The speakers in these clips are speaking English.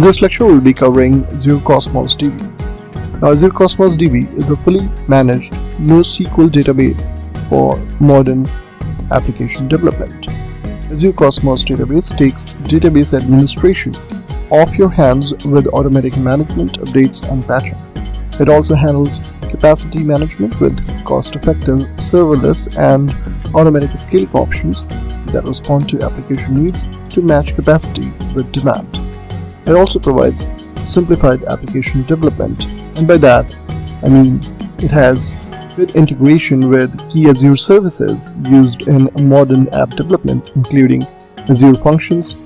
this lecture, we'll be covering Azure Cosmos DB. Now, Azure Cosmos DB is a fully managed NoSQL database for modern application development. Azure Cosmos database takes database administration off your hands with automatic management, updates, and patching. It also handles capacity management with cost-effective serverless and automatic scaling options that respond to application needs to match capacity with demand. It also provides simplified application development, and by that I mean it has good integration with key Azure services used in modern app development, including Azure Functions,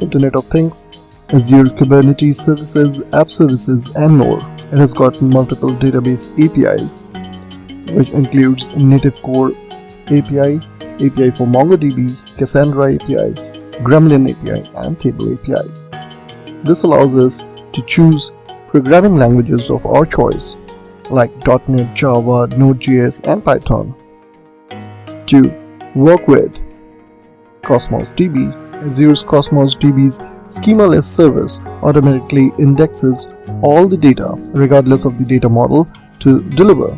Internet of Things, Azure Kubernetes services, app services, and more. It has got multiple database APIs, which includes Native Core API, API for MongoDB, Cassandra API, Gremlin API, and Table API. This allows us to choose programming languages of our choice, like .NET, Java, Node.js, and Python, to work with Cosmos DB. Azure's Cosmos DB's schema-less service automatically indexes all the data regardless of the data model to deliver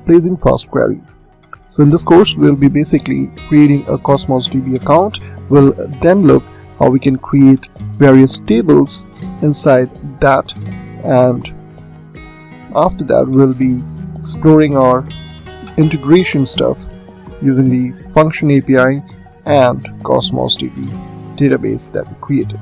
blazing fast queries. So in this course, we'll be basically creating a Cosmos DB account. We'll then look how we can create various tables inside that, and after that we'll be exploring our integration stuff using the function API and Cosmos DB database that we created.